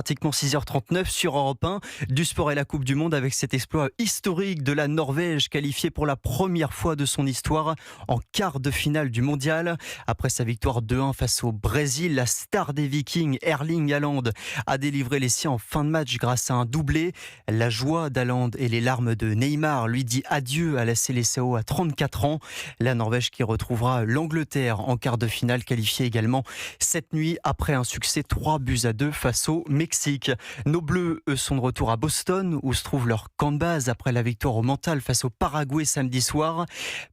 Pratiquement 6h39 sur Europe 1, du sport et la Coupe du Monde avec cet exploit historique de la Norvège qualifiée pour la première fois de son histoire en quart de finale du mondial. Après sa victoire 2-1 face au Brésil, la star des Vikings, Erling Haaland, a délivré les siens en fin de match grâce à un doublé. La joie d'Haaland et les larmes de Neymar lui dit adieu à la Seleção à 34 ans. La Norvège qui retrouvera l'Angleterre en quart de finale qualifiée également cette nuit après un succès 3-2 face au Mexique. Nos Bleus, eux, sont de retour à Boston où se trouve leur camp de base après la victoire au mental face au Paraguay samedi soir.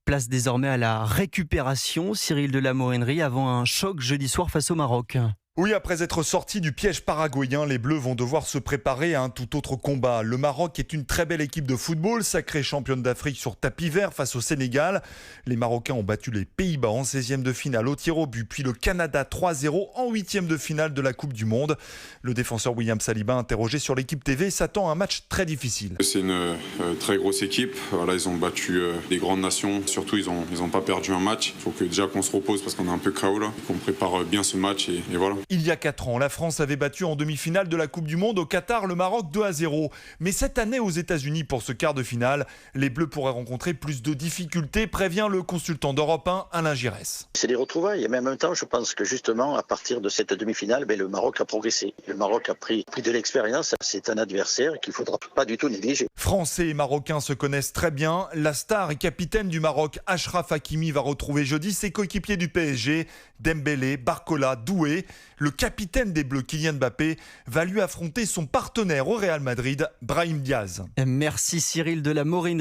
Place désormais à la récupération, Cyril de la Morinerie, avant un choc jeudi soir face au Maroc. Oui, après être sortis du piège paraguayen, les Bleus vont devoir se préparer à un tout autre combat. Le Maroc est une très belle équipe de football, sacrée championne d'Afrique sur tapis vert face au Sénégal. Les Marocains ont battu les Pays-Bas en 16e de finale au tir au but, puis le Canada 3-0 en 8e de finale de la Coupe du Monde. Le défenseur William Saliba, interrogé sur l'équipe TV, s'attend à un match très difficile. C'est une très grosse équipe. Voilà, ils ont battu des grandes nations. Surtout, ils ont pas perdu un match. Il faut que déjà qu'on se repose parce qu'on est un peu KO là, qu'on prépare bien ce match et voilà. Il y a 4 ans, la France avait battu en demi-finale de la Coupe du Monde au Qatar le Maroc 2-0. Mais cette année aux États-Unis pour ce quart de finale, les Bleus pourraient rencontrer plus de difficultés, prévient le consultant d'Europe 1, Alain Giresse. C'est des retrouvailles, mais en même temps, je pense que justement, à partir de cette demi-finale, le Maroc a progressé. Le Maroc a pris de l'expérience. C'est un adversaire qu'il ne faudra pas du tout négliger. Français et Marocains se connaissent très bien. La star et capitaine du Maroc, Achraf Hakimi, va retrouver jeudi ses coéquipiers du PSG, Dembélé, Barcola, Doué. Le capitaine des Bleus, Kylian Mbappé, va lui affronter son partenaire au Real Madrid, Brahim Diaz. Merci Cyril de la Morinerie.